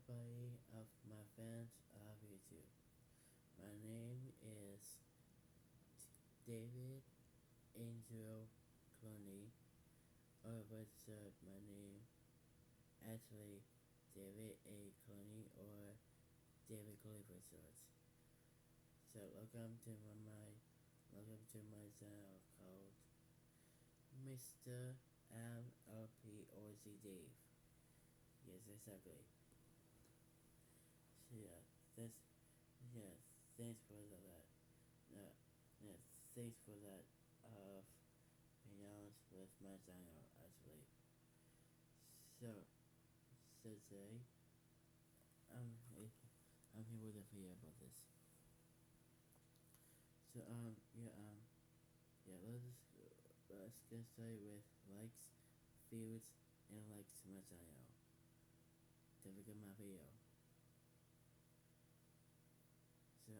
everybody of my fans of YouTube. My name is David Angel Clooney, or what's my name? Actually, David A. Clooney or David Clooney for short. So welcome to my channel called Mr. MLP or Z Dave. Yes, exactly. So this yeah, thanks for that. Uh, yeah, thanks for that. Of being honest with my channel actually. So, today I'm I'm here with a video about this. So let's get started with likes, views, and likes to my channel. Don't forget my video. So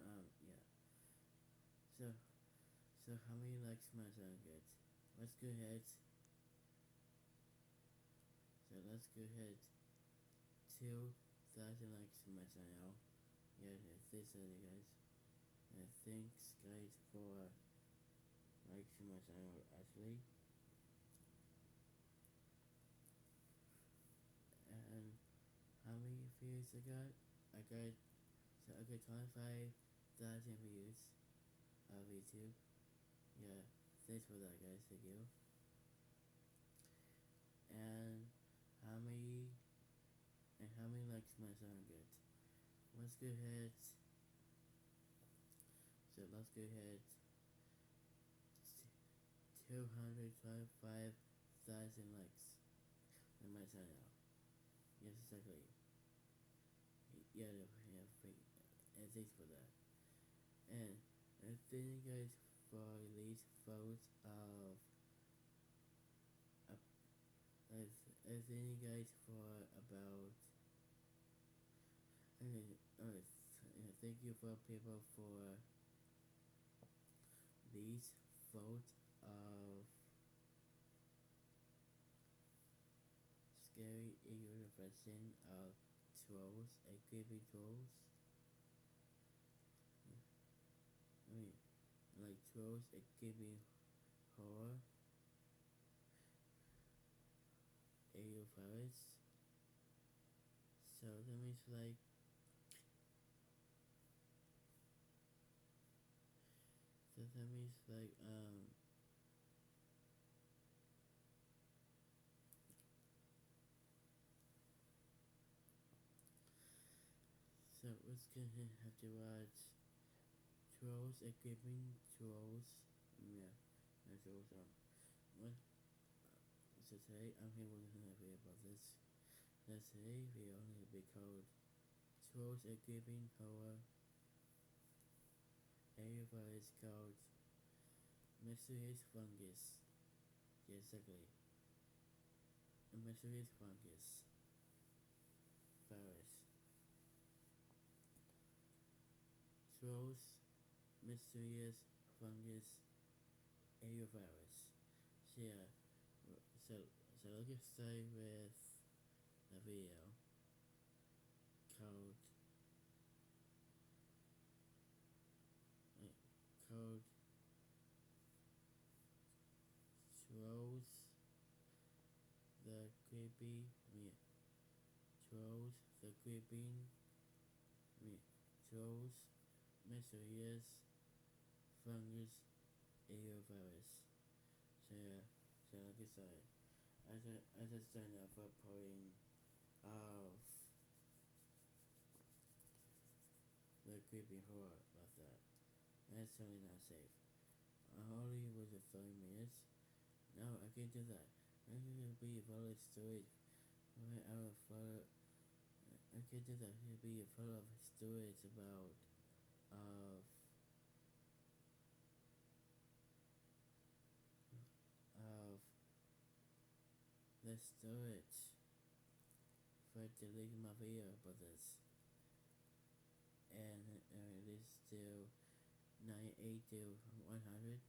so so how many likes my channel get? Let's go ahead. So let's go ahead. 2,000 likes to my channel. Yeah, thanks guys. Thanks guys for likes to my channel actually. And how many views I got? I got 25,000 views of YouTube. Yeah, thanks for that guys, thank you. And how many likes my channel get? Let's go ahead. So let's go ahead. 225,000 likes on my channel. Yes, exactly. Yeah, and thanks for that. And thank you guys for these votes of. Thank you guys for about. Thank you for people for these votes of scary version of trolls and creepy trolls. I mean, like trolls and creepy horror. AU virus. So that means like. So that means like So we're gonna have to watch trolls equipping trolls. Yeah, that's awesome. What? So today I'm here with another video about this. Now today we only be called trolls equipping horror. Everybody is called mysterious fungus. Yeah, exactly. A mysterious fungus virus. Trolls, mysterious fungus, virus. So yeah, so let's get started with a video called called Trolls the Creepy Trolls the Creeping Trolls Mysterious Fungus virus. So yeah, so like I said, I just signed up for putting of the creepy horror like that. That's totally not safe. I only was at 30 minutes. No, I can't do that. I can't be a full of storage. I can't do that. I can't be full of storage about of of the storage for deleting my video about this. And it is still 98 to 100.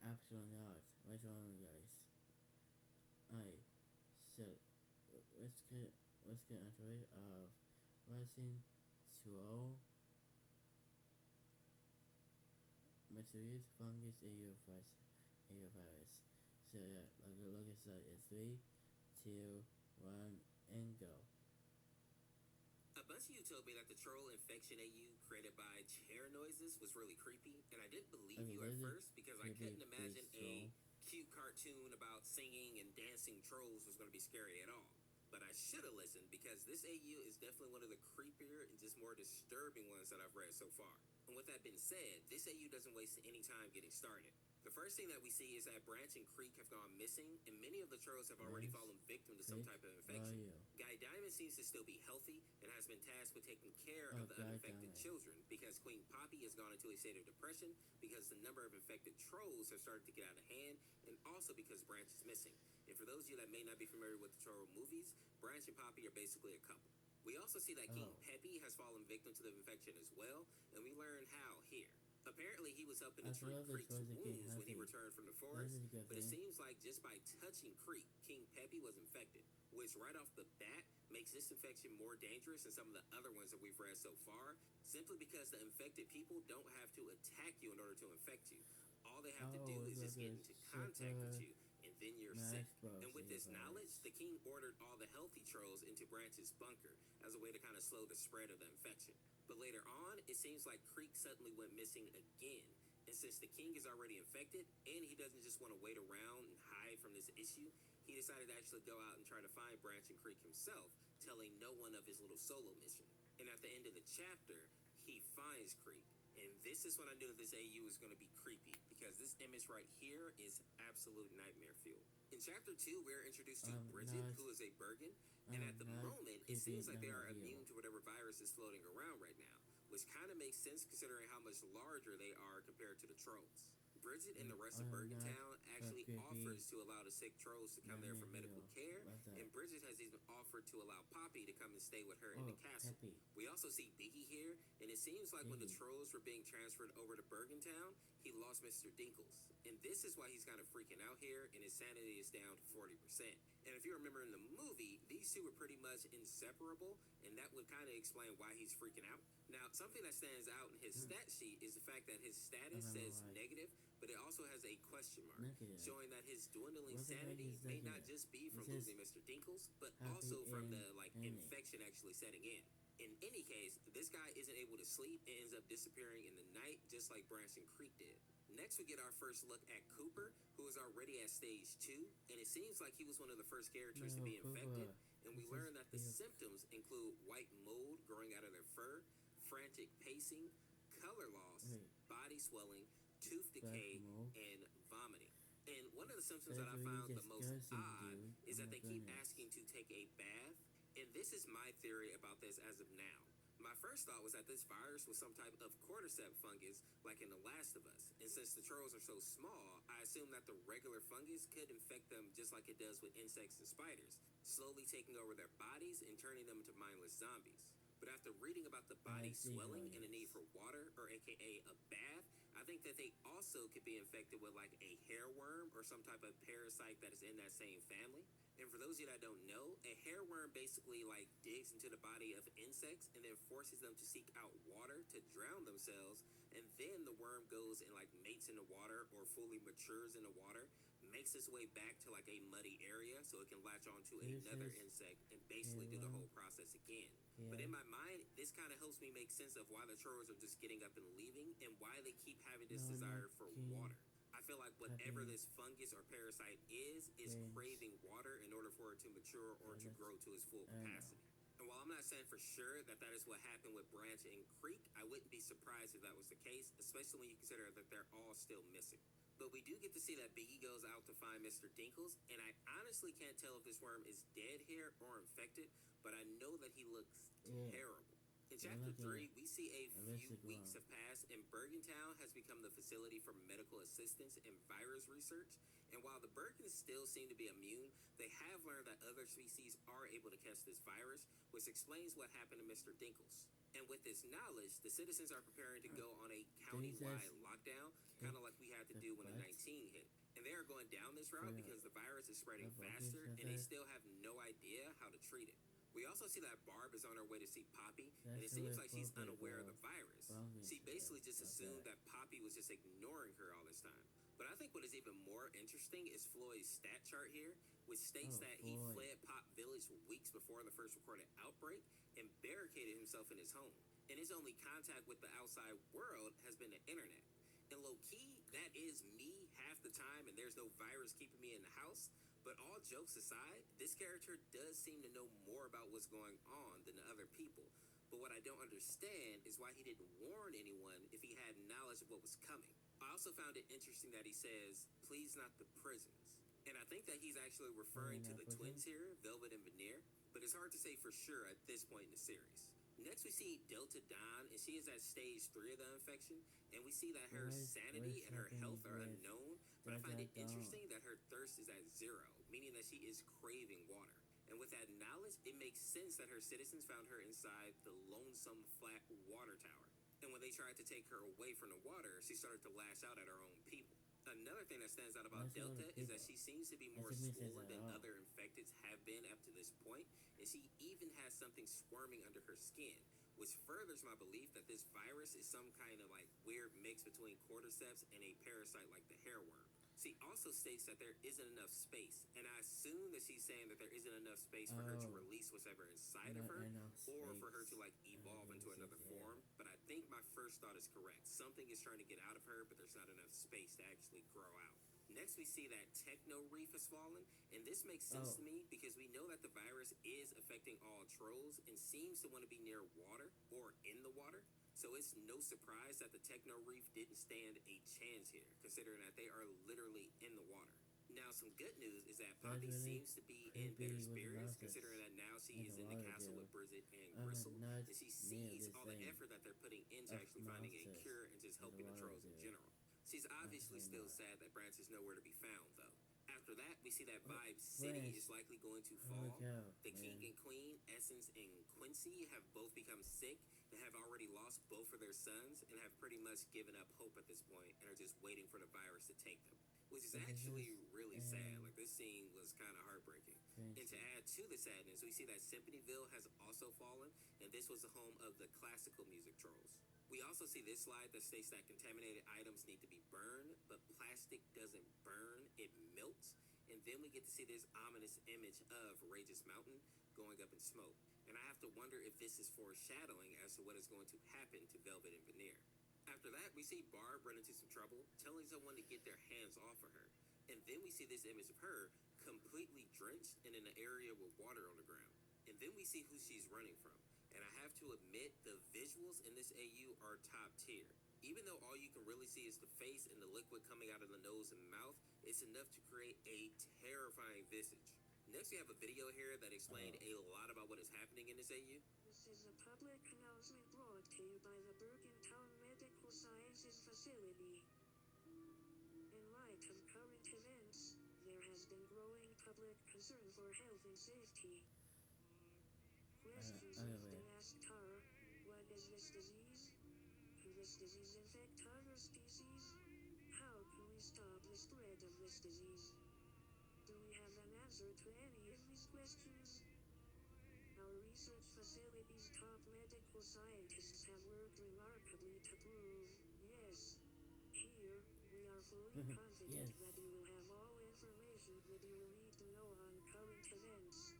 Absolutely not. What's wrong, guys? Alright, so let's get let's get into it. Rising slow mysterious fungus virus. So yeah, look at that in 3, 2, 1, and go. A bunch of you told me that the troll infection AU created by chair noises was really creepy, and I didn't believe you at first because I couldn't imagine a cute cartoon about singing and dancing trolls was going to be scary at all. But I should have listened because this AU is definitely one of the creepier and just more disturbing ones that I've read so far. And with that being said, this AU doesn't waste any time getting started. The first thing that we see is that Branch and Creek have gone missing, and many of the trolls have already fallen victim to some type of infection. Guy Diamond seems to still be healthy and has been tasked with taking care of the uninfected children because Queen Poppy has gone into a state of depression because the number of infected trolls have started to get out of hand, and also because Branch is missing. And for those of you that may not be familiar with the troll movies, Branch and Poppy are basically a couple. We also see that King Peppy has fallen victim to the infection as well, and we learn how here. Apparently, he was helping to treat Creek's wounds when he returned from the forest, but it seems like just by touching Creek, King Peppy was infected, which right off the bat makes this infection more dangerous than some of the other ones that we've read so far, simply because the infected people don't have to attack you in order to infect you. All they have to do is just get into contact with you, and then you're sick. And with this knowledge, the king ordered all the healthy trolls into Branch's bunker as a way to kind of slow the spread of the infection. But later on, it seems like Creek suddenly went missing again. And since the king is already infected, and he doesn't just want to wait around and hide from this issue, he decided to actually go out and try to find Branch and Creek himself, telling no one of his little solo mission. And at the end of the chapter, he finds Creek. And this is when I knew that this AU was going to be creepy, because this image right here is absolute nightmare fuel. In chapter 2, we're introduced to Bridget, who is a Bergen, and at the moment, it seems like they are immune to whatever virus is floating around right now, which kind of makes sense considering how much larger they are compared to the trolls. Bridget and the rest of Bergen Town actually offers to allow the sick trolls to come there for medical care, and Bridget has even offered to allow Poppy to come and stay with her in the castle. We also see Biggie here, and it seems like when the trolls were being transferred over to Bergen Town, he lost Mr. Dinkles. And this is why he's kind of freaking out here, and his sanity is down to 40%. And if you remember in the movie, these two were pretty much inseparable, and that would kind of explain why he's freaking out. Now, something that stands out in his stat sheet is the fact that his status says negative, but it also has a question mark, showing that his dwindling sanity may not just be from losing Mr. Dinkles, but also from the infection actually setting in. In any case, this guy isn't able to sleep and ends up disappearing in the night, just like Branch and Creek did. Next, we get our first look at Cooper, who is already at stage 2, and it seems like he was one of the first characters to be infected, and we learn that the symptoms include white mold growing out of their fur, frantic pacing, color loss, body swelling, tooth decay, and vomiting. And one of the symptoms that I found the most odd is that they keep asking to take a bath, and this is my theory about this as of now. My first thought was that this virus was some type of cordyceps fungus like in The Last of Us, and since the trolls are so small, I assume that the regular fungus could infect them just like it does with insects and spiders, slowly taking over their bodies and turning them into mindless zombies. But after reading about the body swelling and the need for water, or aka a bath, I think that they also could be infected with like a hairworm or some type of parasite that is in that same family. And for those of you that don't know, a hairworm basically like digs into the body of insects and then forces them to seek out water to drown themselves, and then the worm goes and like mates in the water or fully matures in the water, makes its way back to like a muddy area so it can latch onto another insect and basically do the whole process again. But in my mind, this kind of helps me make sense of why the trolls are just getting up and leaving and why they keep having this desire for water. I feel like whatever this fungus or parasite is craving water in order for it to mature or to grow to its full capacity. And while I'm not saying for sure that that is what happened with Branch and Creek, I wouldn't be surprised if that was the case, especially when you consider that they're all still missing. But we do get to see that Biggie goes out to find Mr. Dinkles, and I honestly can't tell if this worm is dead here or infected, but I know that he looks terrible. In chapter 3, we see a few weeks have passed, and Bergen Town has become the facility for medical assistance and virus research. And while the Bergens still seem to be immune, they have learned that other species are able to catch this virus, which explains what happened to Mr. Dinkles. And with this knowledge, the citizens are preparing to go on a county-wide lockdown, kind of like we had to do when the 19 hit. And they are going down this route because the virus is spreading faster, and they still have no idea how to treat it. We also see that Barb is on her way to see Poppy, and it That's seems what like she's Poppy unaware of was. the virus. Fungus She basically was. just assumed that Poppy was just ignoring her all this time. But I think what is even more interesting is Floyd's stat chart here, which states that he fled Pop Village weeks before the first recorded outbreak and barricaded himself in his home. And his only contact with the outside world has been the internet. And low-key, that is me half the time, and there's no virus keeping me in the house. But all jokes aside, this character does seem to know more about what's going on than the other people. But what I don't understand is why he didn't warn anyone if he had knowledge of what was coming. I also found it interesting that he says, please not the prisons. And I think that he's actually referring to the twins here, Velvet and Veneer, but it's hard to say for sure at this point in the series. Next, we see Delta Dawn, and she is at stage 3 of the infection, and we see that her sanity and her health are unknown, but I find it interesting that her thirst is at 0, meaning that she is craving water. And with that knowledge, it makes sense that her citizens found her inside the lonesome flat water tower. And when they tried to take her away from the water, she started to lash out at her own people. Another thing that stands out about Delta is that she seems to be more swollen than other infecteds have been up to this point, and she even has something squirming under her skin, which furthers my belief that this virus is some kind of like weird mix between cordyceps and a parasite like the hairworm. She also states that there isn't enough space, and I assume that she's saying that there isn't enough space for her to release whatever inside of her, or for her to like evolve into another form. But I think my first thought is correct. Something is trying to get out of her, but there's not enough space to actually grow out. Next, we see that Techno Reef has fallen, and this makes sense to me because we know that the virus is affecting all trolls and seems to want to be near water or in the water. So it's no surprise that the Techno Reef didn't stand a chance here, considering that they are literally in the water. Now, some good news is that Poppy seems to be in better spirits, considering that now she is in the castle with Bridget and Gristle, and she sees all the effort that they're putting into actually finding a cure and just helping the trolls in general. She's obviously still sad that Branch is nowhere to be found, though. After that, we see that Vibe City is likely going to fall. The King and Queen, Essence and Quincy, have both become sick and have already lost both of their sons and have pretty much given up hope at this point and are just waiting for the virus to take them, which is actually really sad. Like, this scene was kind of heartbreaking. And to add to the sadness, we see that Symphonyville has also fallen, and this was the home of the classical music trolls. We also see this slide that states that contaminated items need to be burned, but plastic doesn't burn, it melts. And then we get to see this ominous image of Rageous Mountain going up in smoke. And I have to wonder if this is foreshadowing as to what is going to happen to Velvet and Veneer. After that, we see Barb run into some trouble, telling someone to get their hands off of her. And then we see this image of her completely drenched and in an area with water on the ground. And then we see who she's running from. And I have to admit, the visuals in this AU are top tier. Even though all you can really see is the face and the liquid coming out of the nose and mouth, it's enough to create a terrifying visage. Next, we have a video here that explained a lot about what is happening in this AU. This is a public announcement brought to you by the Bergentown Medical Sciences Facility. In light of current events, there has been growing public concern for health and safety. Questions have been asked are, what is this disease? Can this disease infect other species? How can we stop the spread of this disease? Do we have an answer to any of these questions? Our research facility's top medical scientists have worked remarkably to prove, yes. Here, we are fully confident that you will have all information that you will need to know on current events.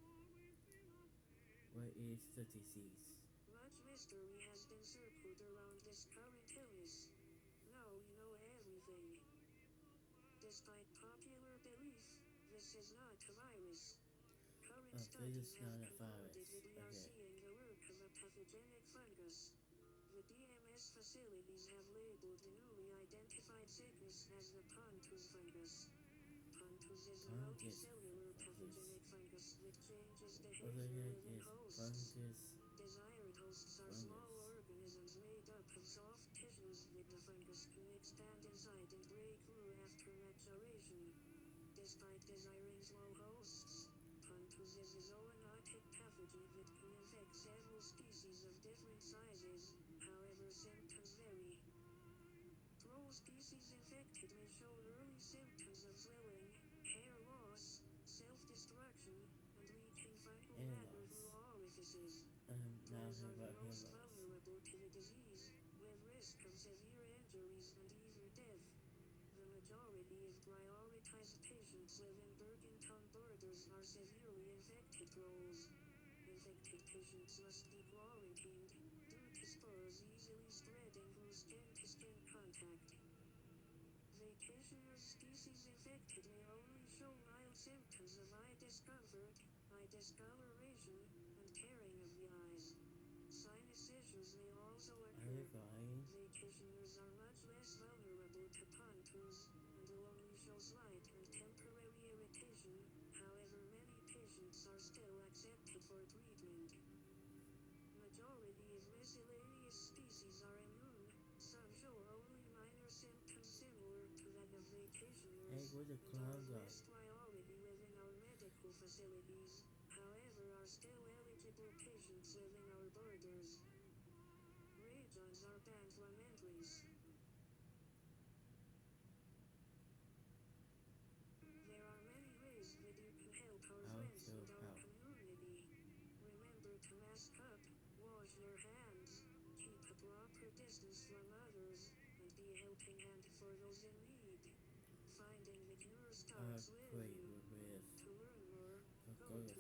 What is the disease? Much mystery has been circled around this current illness. Now we know everything. Despite popular belief, this is not a virus. Current studies have confirmed that we are seeing the work of a pathogenic fungus. The BMS facilities have labeled the newly identified sickness as the Pontus fungus. Pontus is a multicellular pathogenic fungus that changes behavior in hosts. Desired hosts are small organisms made up of soft tissues that the fungus can expand inside and break through after maturation. Despite desiring small hosts, Pontus is a zoonotic pathogen that can infect several species of different sizes, however symptoms vary. Troll species infected may show early symptoms of swelling, hair loss, self-destruction, and leaking fungal matter through all of metamorphosis. Now Trolls are the about most heroes. vulnerable to the disease, with risk of severe injuries and even death. The majority of prioritized patients within Bergentown borders are severely infected trolls. Infected patients must be quarantined due to spores easily spreading through skin-to-skin contact. Vacationers species infected may only show mild symptoms of eye discomfort, eye discoloration, and tearing of the eyes. Sinus issues may also occur. Vacationers are much less vulnerable to punctures and will only show slight and temporary irritation. However, many patients are still accepted for treatment. Majority of miscellaneous species are immune. Some show only minor symptoms similar to that of vacationers and are of less priority within our medical facilities. However, are still eligible patients within our borders. Regions are banned from entries. There are many ways that you can help our friends and our community. Remember to mask up, wash your hands, keep a proper distance from others, and be a helping hand for those in need. Finding the cure starts with you. To learn more, go to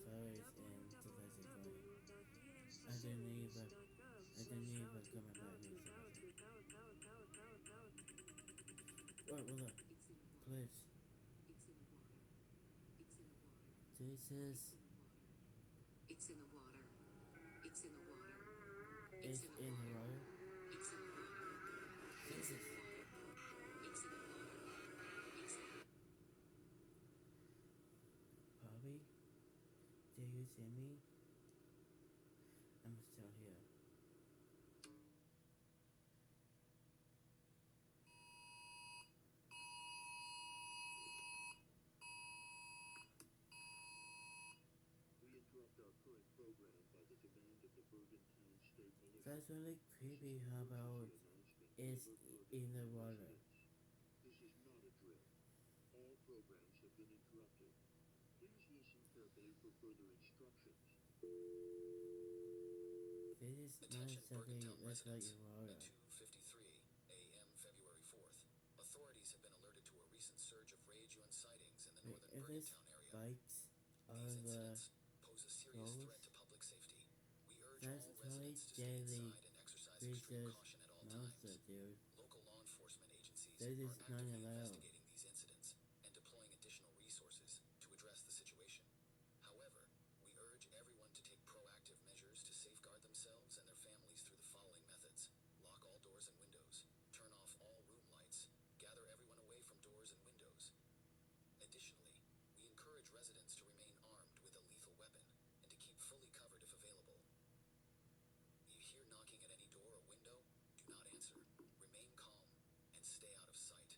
www.dmcfacilities.gov/how-to-how-to-how-to-how-to-how-to-how-to. What was that? Please. Jesus. It's in the water. It's in the water. It's in the water. It's in the water. Jesus. It's in the water. It's in the water. Bobby, do you see me? I'm still here. That's really creepy. How about it's in the water? This is not a drill. All programs have been interrupted. Please listen carefully for further instructions. This is not something that's like in water. At 2:53 a.m. February 4th, authorities have been alerted to a recent surge of Rayjun sightings in the northern Bergentown area. Spikes on These the incidents pose a serious threat to public safety. We urge that's all residents to stay inside and exercise extreme caution at all times. Dude. Local law enforcement agencies That is are actively allowed. investigating these incidents and deploying additional resources to address the situation. However, we urge everyone to take proactive measures to safeguard themselves and their families through the following methods. Lock all doors and windows. Turn off all room lights. Gather everyone away from doors and windows. Additionally, we encourage residents to remain armed with a lethal weapon and to keep fully covered if available. You hear knocking at any door or window? Do not answer. Remain calm and stay out of sight.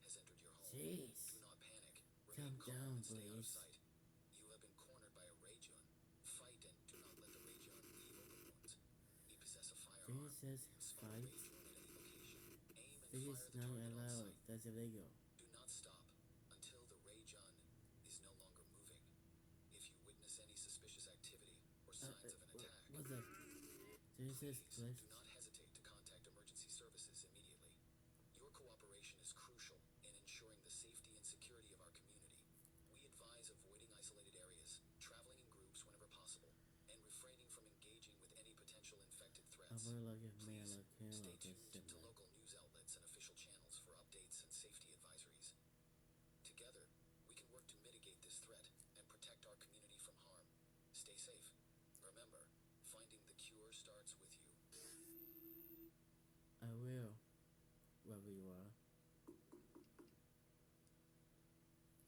Has entered your home. Jeez. Do not panic. Calm Remain calm down, and stay out of please. sight. You have been cornered by a Rayjun. Fight and do not let the Rayjun leave open wounds. You possess a firearm. Jesus, Spot a fight. Rayjun at any location. Aim and This fire is the not target on allowed. sight. That's illegal. Do not stop until the Rayjun is no longer moving. If you witness any suspicious activity or signs of an attack, What's that? Jesus, please please. do not hesitate to contact emergency services immediately. Your cooperation is crucial in ensuring the safety and security of our community. We advise avoiding isolated areas, traveling in groups whenever possible, and refraining from engaging with any potential infected threats. I'm like a man Please like him. stay Like tuned this to local news outlets and official channels for updates and safety advisories. Together, we can work to mitigate this threat and protect our community from harm. Stay safe. Remember, finding the cure starts with you. I will. Wherever you are.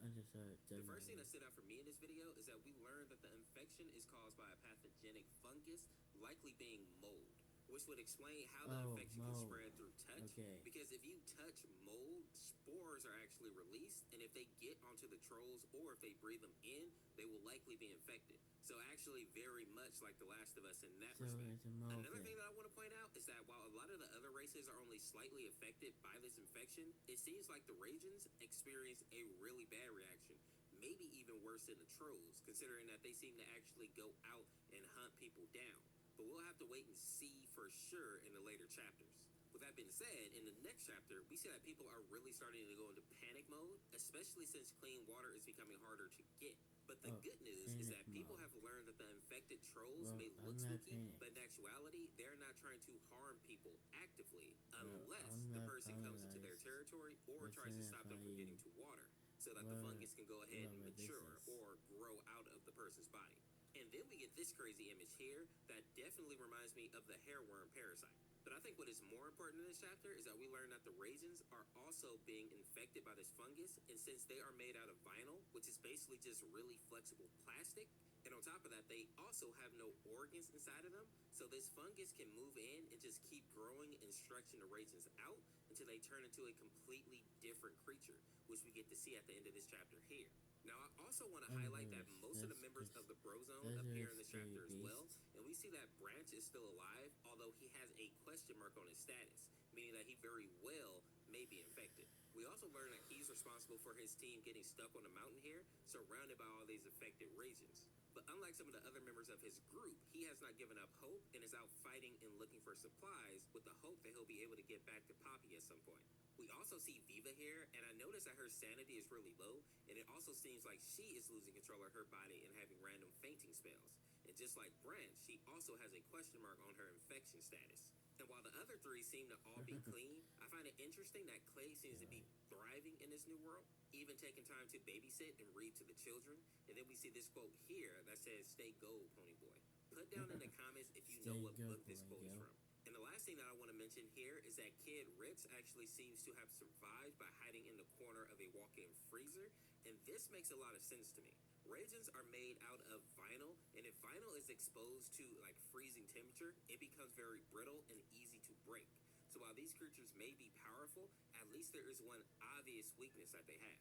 I just The first thing that stood out for me in this video is that we learned that the infection is caused by a pathogenic fungus, likely being mold, which would explain how the infection can spread through touch. Okay. Because if you touch mold, spores are actually released, and if they get onto the trolls or if they breathe them in, they will likely be infected. So actually very much like The Last of Us in that respect. Another thing that I want to point out is that while a lot of the other races are only slightly affected by this infection, it seems like the Rayjuns experience a really bad reaction. maybe even worse than the trolls, considering that they seem to actually go out and hunt people down. But we'll have to wait and see for sure in the later chapters. With that being said, in the next chapter, we see that people are really starting to go into panic mode, especially since clean water is becoming harder to get. But the good news is that people have learned that the infected trolls may look spooky, but in actuality, they're not trying to harm people actively unless the person comes into their territory or tries to stop them from getting to water, so that the fungus can go ahead and mature or grow out of the person's body. And then we get this crazy image here that definitely reminds me of the hairworm parasite. But I think what is more important in this chapter is that we learn that the raisins are also being infected by this fungus, and since they are made out of vinyl, which is basically just really flexible plastic, and on top of that, they also have no organs inside of them, so this fungus can move in and just keep growing and stretching the raisins out until they turn into a completely different creature, which we get to see at the end of this chapter here. Now, I also want to highlight that most of the members of the Bro Zone appear in this chapter as well, and we see that Branch is still alive, although he has a question mark on his status, meaning that he very well may be infected. We also learn that he's responsible for his team getting stuck on the mountain here, surrounded by all these affected raisins. But unlike some of the other members of his group, he has not given up hope and is out fighting and looking for supplies with the hope that he'll be able to get back to Poppy at some point. We also see Viva here, and I notice that her sanity is really low, and it also seems like she is losing control of her body and having random fainting spells. And just like Branch, she also has a question mark on her infection status. And while the other three seem to all be clean, I find it interesting that Clay seems to be thriving in this new world, even taking time to babysit and read to the children. And then we see this quote here that says, "Stay gold, pony boy." Put down in the comments if you know what book this quote is from. And the last thing that I want to mention here is that Kid Ritz actually seems to have survived by hiding in the corner of a walk-in freezer, and this makes a lot of sense to me. Raisins are made out of vinyl, and if vinyl is exposed to like freezing temperature, it becomes very brittle and easy to break. So while these creatures may be powerful, at least there is one obvious weakness that they have.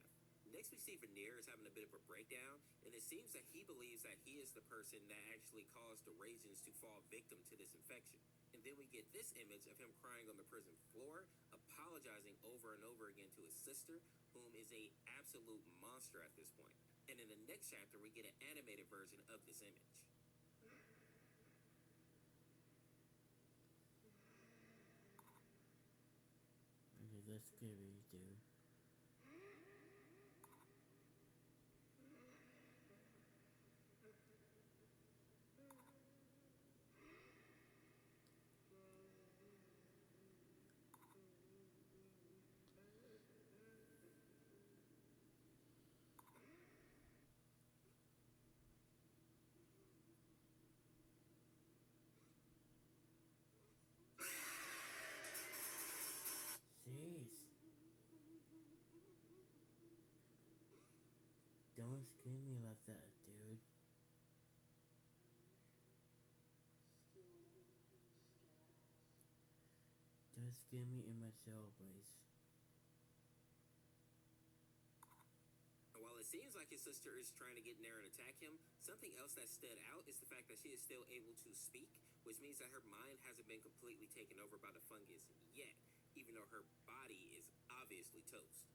Next, we see Veneer is having a bit of a breakdown, and it seems that he believes that he is the person that actually caused the raisins to fall victim to this infection. And then we get this image of him crying on the prison floor, apologizing over and over again to his sister, whom is a absolute monster at this point. And in the next chapter, we get an animated version of this image. Okay, that's scary, dude. Jeez. Don't scare me like that, dude. Don't scare me in my cell, please. While it seems like his sister is trying to get in there and attack him, something else that stood out is the fact that she is still able to speak, which means that her mind hasn't been completely taken over by the fungus yet, even though her body is obviously toast.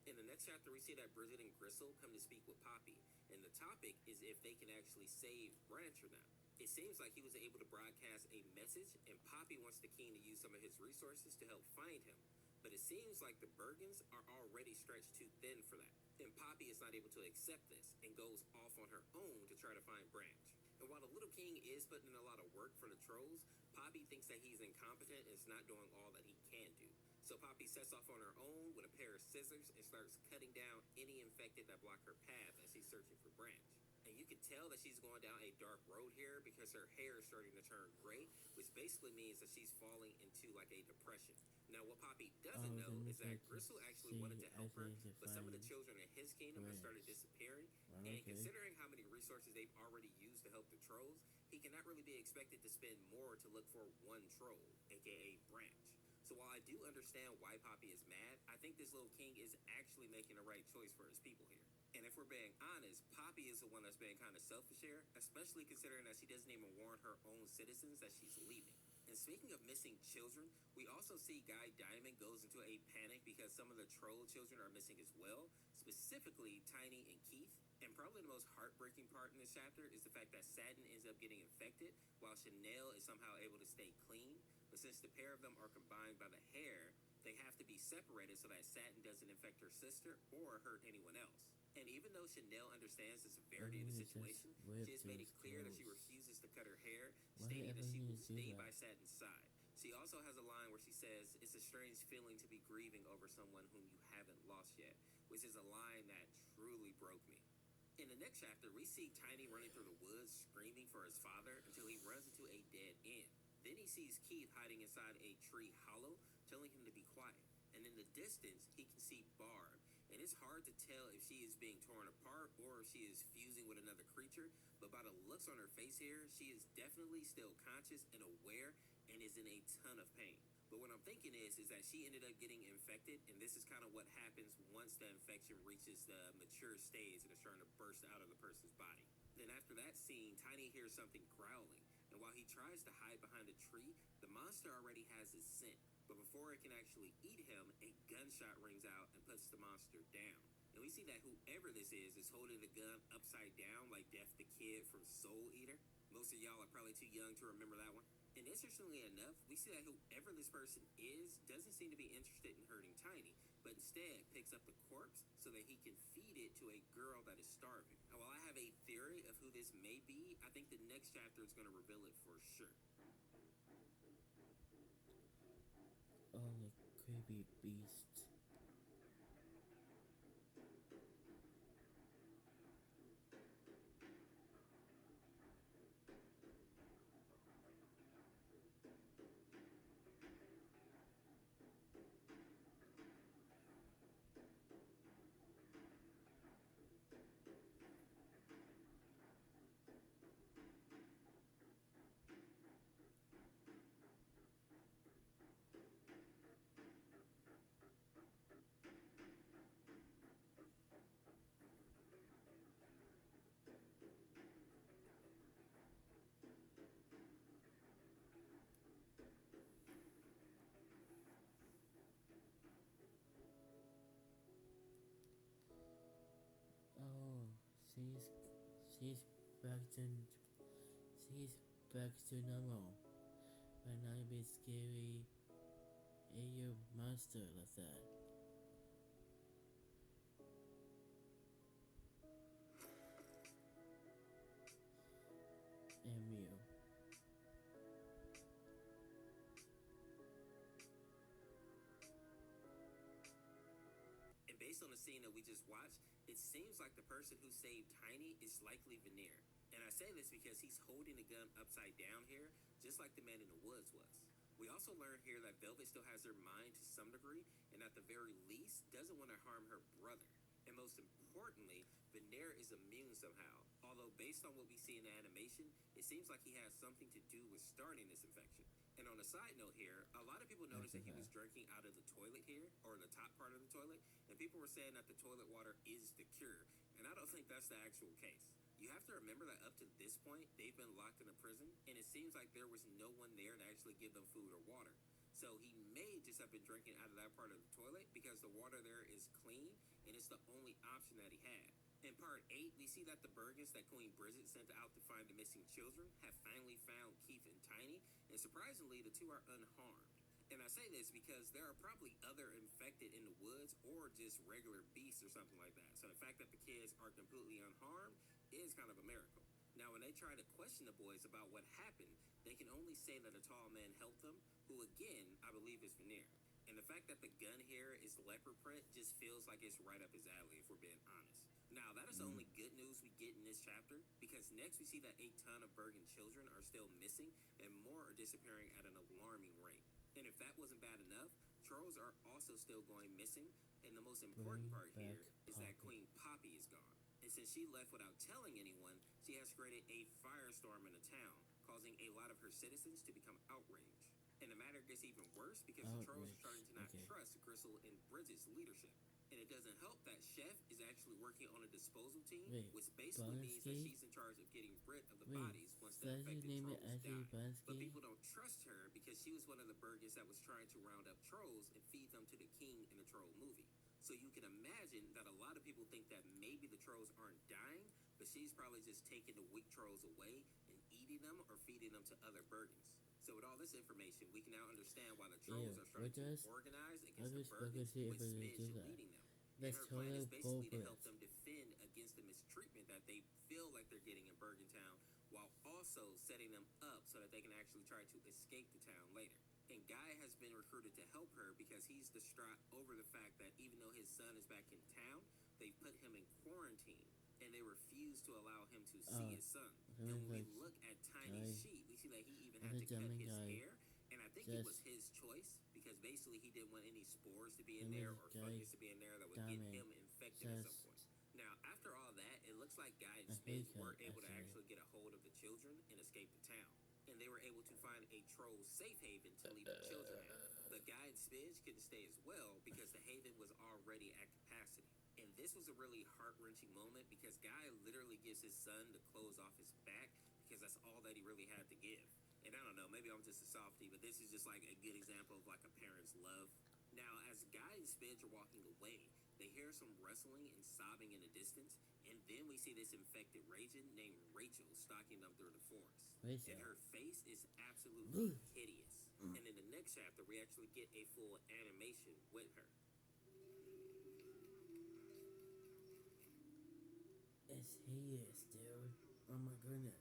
In the next chapter, we see that Bridget and Gristle come to speak with Poppy, and the topic is if they can actually save Branch or not. It seems like he was able to broadcast a message, and Poppy wants the king to use some of his resources to help find him. But it seems like the Bergens are already stretched too thin for that. And Poppy is not able to accept this and goes off on her own to try to find Branch. And while the Little King is putting in a lot of work for the trolls, Poppy thinks that he's incompetent and is not doing all that he can do. So Poppy sets off on her own with a pair of scissors and starts cutting down any infected that block her path as she's searching for Branch. And you can tell that she's going down a dark road here because her hair is starting to turn gray, which basically means that she's falling into like a depression. Now, what Poppy doesn't know is that Gristle actually wanted to help her, but some of the children in his kingdom have started disappearing, and considering how many resources they've already used to help the trolls, he cannot really be expected to spend more to look for one troll, aka Branch. So while I do understand why Poppy is mad, I think this little king is actually making the right choice for his people here. And if we're being honest, Poppy is the one that's being kind of selfish here, especially considering that she doesn't even warn her own citizens that she's leaving. And speaking of missing children, we also see Guy Diamond goes into a panic because some of the troll children are missing as well, specifically Tiny and Keith. And probably the most heartbreaking part in this chapter is the fact that Satin ends up getting infected while Chanel is somehow able to stay clean. But since the pair of them are combined by the hair, they have to be separated so that Satin doesn't infect her sister or hurt anyone else. And even though Chanel understands the severity of the situation, she has made it clear that she refuses to cut her hair, stating that she will stay by Satin's side. She also has a line where she says, "It's a strange feeling to be grieving over someone whom you haven't lost yet," which is a line that truly broke me. In the next chapter, we see Tiny running through the woods, screaming for his father until he runs into a dead end. Then he sees Keith hiding inside a tree hollow, telling him to be quiet. And in the distance, he can see Barb. And it's hard to tell if she is being torn apart or if she is fusing with another creature. But by the looks on her face here, she is definitely still conscious and aware and is in a ton of pain. But what I'm thinking is that she ended up getting infected, and this is kind of what happens once the infection reaches the mature stage and is starting to burst out of the person's body. Then after that scene, Tiny hears something growling, and while he tries to hide behind a tree, the monster already has his scent. But before it can actually eat him, a gunshot rings out and puts the monster down. And we see that whoever this is holding the gun upside down like Death the Kid from Soul Eater. Most of y'all are probably too young to remember that one. And interestingly enough, we see that whoever this person is doesn't seem to be interested in hurting Tiny, but instead picks up the corpse so that he can feed it to a girl that is starving. And while I have a theory of who this may be, I think the next chapter is going to reveal it for sure. Oh, the creepy beast. Oh, she's back to she's back to normal. But not a bit scary. A monster like that. And Mew. And based on the scene that we just watched, it seems like the person who saved Tiny is likely Veneer. And I say this because he's holding the gun upside down here, just like the man in the woods was. We also learn here that Velvet still has her mind to some degree, and at the very least, doesn't want to harm her brother. And most importantly, Veneer is immune somehow. Although based on what we see in the animation, it seems like he has something to do with starting this infection. And on a side note here, a lot of people noticed that he was drinking out of the toilet here, or the top part of the toilet, and people were saying that the toilet water is the cure. And I don't think that's the actual case. You have to remember that up to this point, they've been locked in a prison, and it seems like there was no one there to actually give them food or water. So he may just have been drinking out of that part of the toilet because the water there is clean, and it's the only option that he had. In part 8, we see that the Bergens that Queen Bridget sent out to find the missing children have finally found Keith and Tiny, and surprisingly, the two are unharmed. And I say this because there are probably other infected in the woods or just regular beasts or something like that. So the fact that the kids are completely unharmed is kind of a miracle. Now, when they try to question the boys about what happened, they can only say that a tall man helped them, who again, I believe is Veneer. And the fact that the gun here is leopard print just feels like it's right up his alley, if we're being honest. Now, that is the only good news we get in this chapter, because next we see that a ton of Bergen children are still missing, and more are disappearing at an alarming rate. And if that wasn't bad enough, trolls are also still going missing, and the most important part here is that Queen Poppy is gone. And since she left without telling anyone, she has created a firestorm in the town, causing a lot of her citizens to become outraged. And the matter gets even worse because the trolls are starting to not trust Gristle and Bridget's leadership. And it doesn't help that Chef is actually working on a disposal team, which basically means that she's in charge of getting rid of the bodies once the infected trolls die. But people don't trust her because she was one of the Bergens that was trying to round up trolls and feed them to the king in the troll movie. So you can imagine that a lot of people think that maybe the trolls aren't dying, but she's probably just taking the weak trolls away and eating them or feeding them to other Bergens. So with all this information, we can now understand why the trolls are starting to organize against the Bergens with Smidge leading them. And her plan is basically to help them defend against the mistreatment that they feel like they're getting in Bergentown, while also setting them up so that they can actually try to escape the town later. And Guy has been recruited to help her because he's distraught over the fact that even though his son is back in town, they put him in quarantine and they refuse to allow him to see his son. And when we look at Tiny Sheep, we see that he even had to cut his hair. And I think it was his choice because basically he didn't want any spores to be in there or fungus to be in there that would get him infected at some point. Now, after all that, it looks like Guy and Smidge were able to actually get a hold of the children and escape the town. And they were able to find a troll safe haven to leave the children at. But Guy and Smidge couldn't stay as well because the haven was already at capacity. And this was a really heart-wrenching moment because Guy literally gives his son the clothes off his back because that's all that he really had to give. And I don't know, maybe I'm just a softie, but this is just like a good example of like a parent's love. Now, as Guy and Smidge are walking away, they hear some rustling and sobbing in the distance, and then we see this infected Ragin named Rachel stalking them through the forest. And her face is absolutely hideous. And in the next chapter, we actually get a full animation with her. It's hideous, dude. Oh my goodness.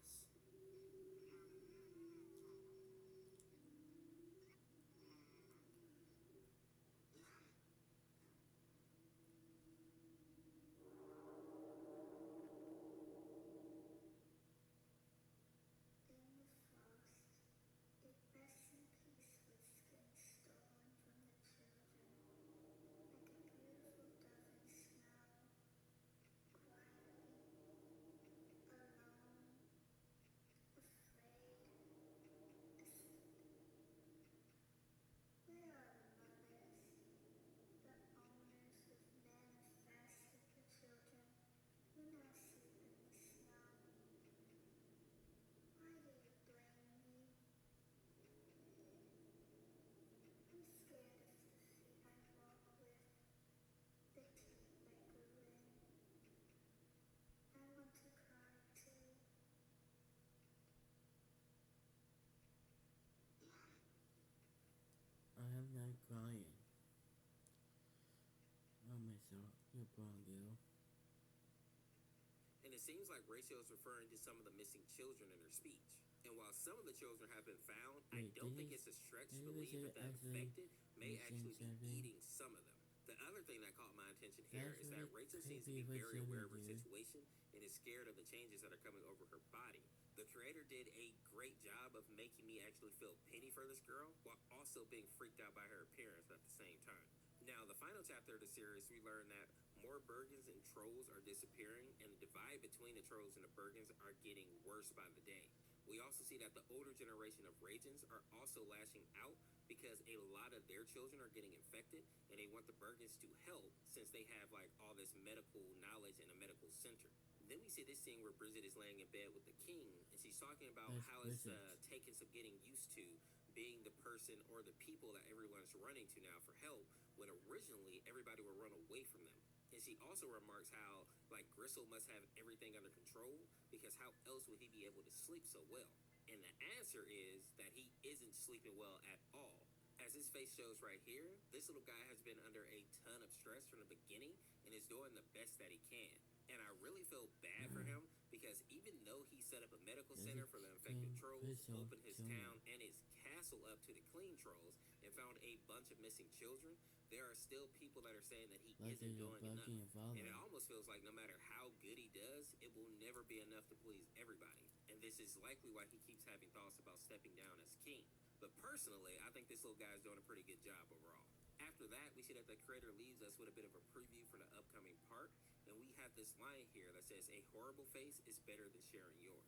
I am not crying. Oh my God, you're wrong, girl. And it seems like Rachel is referring to some of the missing children in her speech. And while some of the children have been found, I don't think it's a stretch to believe that the infected may actually be eating some of them. The other thing that caught my attention here is that Rachel seems to be very aware of her situation and is scared of the changes that are coming over her body. The creator did a great job of making me actually feel pity for this girl while also being freaked out by her appearance at the same time. Now, the final chapter of the series, we learn that more Bergens and trolls are disappearing, and the divide between the trolls and the Bergens are getting worse by the day. We also see that the older generation of Ragens are also lashing out because a lot of their children are getting infected, and they want the Bergens to help since they have like all this medical knowledge in a medical center. Then we see this scene where Bridget is laying in bed with the king, and she's talking about how it's taken some getting used to being the person or the people that everyone's running to now for help, when originally everybody would run away from them. And she also remarks how, like, Gristle must have everything under control because how else would he be able to sleep so well? And the answer is that he isn't sleeping well at all. As his face shows right here, this little guy has been under a ton of stress from the beginning and is doing the best that he can. And I really feel bad for him because even though he set up a medical center for the infected trolls, opened his town and his castle up to the clean trolls, and found a bunch of missing children, there are still people that are saying that he isn't doing enough. And it almost feels like no matter how good he does, it will never be enough to please everybody. And this is likely why he keeps having thoughts about stepping down as king. But personally, I think this little guy is doing a pretty good job overall. After that, we see that the creator leaves us with a bit of a preview for the upcoming part, and we have this line here that says, "A horrible face is better than sharing yours."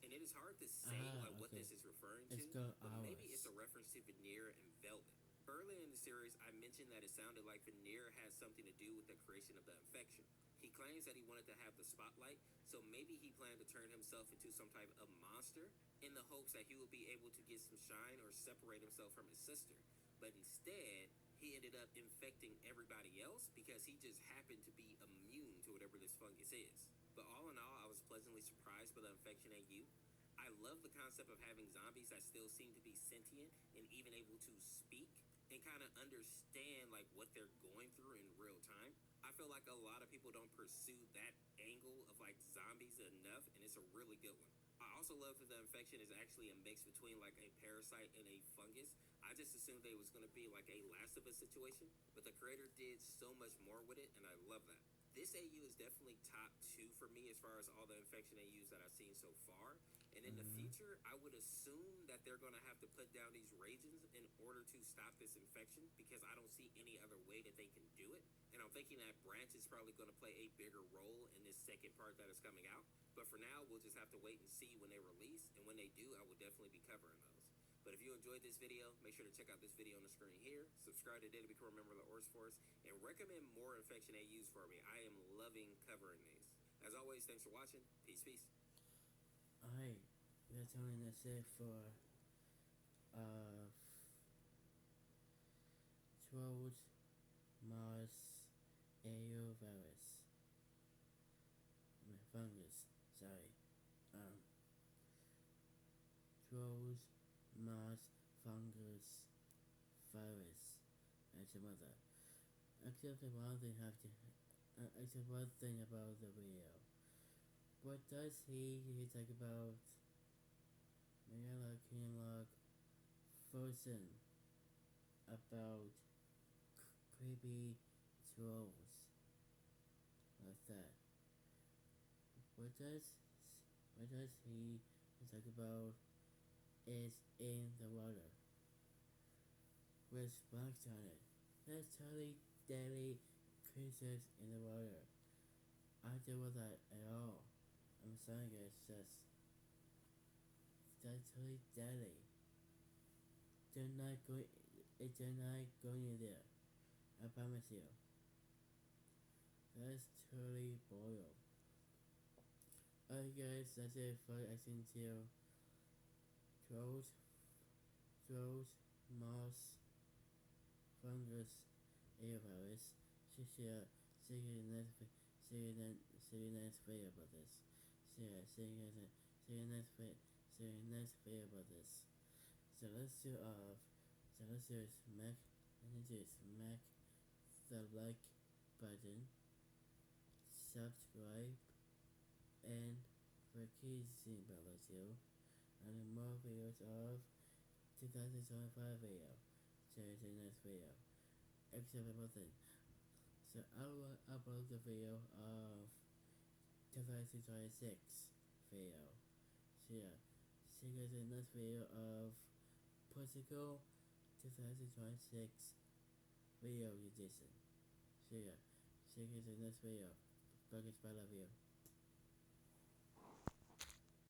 And it is hard to say what this is referring to, but maybe it's a reference to veneer and velvet. Earlier in the series, I mentioned that it sounded like veneer had something to do with the creation of the infection. He claims that he wanted to have the spotlight, so maybe he planned to turn himself into some type of monster in the hopes that he would be able to get some shine or separate himself from his sister. But instead, he ended up infecting everybody else because he just happened to be immune to whatever this fungus is. But all in all, I was pleasantly surprised by the infection AU. I love the concept of having zombies that still seem to be sentient and even able to speak and kind of understand like what they're going through in real time. I feel like a lot of people don't pursue that angle of like zombies enough, and it's a really good one. I also love that the infection is actually a mix between like a parasite and a fungus. I just assumed it was going to be like a Last of Us situation, but the creator did so much more with it, and I love that. This AU is definitely top 2 for me as far as all the infection AUs that I've seen so far. And in the future, I would assume that they're going to have to put down these regions in order to stop this infection because I don't see any other way that they can do it. And I'm thinking that Branch is probably going to play a bigger role in this second part that is coming out. But for now, we'll just have to wait and see when they release. And when they do, I will definitely be covering those. But if you enjoyed this video, make sure to check out this video on the screen here. Subscribe today to become a member of the Orcs Force. And recommend more infection AUs for me. I am loving covering these. As always, thanks for watching. Peace, peace. Alright, that's only that's it for Trolls, Mars, AO virus. Fungus, sorry. Trolls, Mars, Fungus, virus, and some other. Except one thing except one thing about the video. What does he talk about Mandela, Catalogue, frozen about creepy trolls like that? What does he talk about is in the water with sparks on it? That's totally deadly creatures in the water. I don't do that at all. I'm sorry guys, that's totally deadly. They're not going in there. I promise you. That's totally boiled. Alright guys, that's it for Action 2. Trolls, Mars, Fungus, Airvirus. See you next video about this. See you next video about this. So let's do smack the like button, subscribe, and for kissing below too, and more videos of 2025 video. So the next video. Except about thing. So I will upload the video of 2026 video. So yeah, see you guys in the next video of Portugal 2026 video edition. So yeah, see you guys in the next video. Fungus, I love you.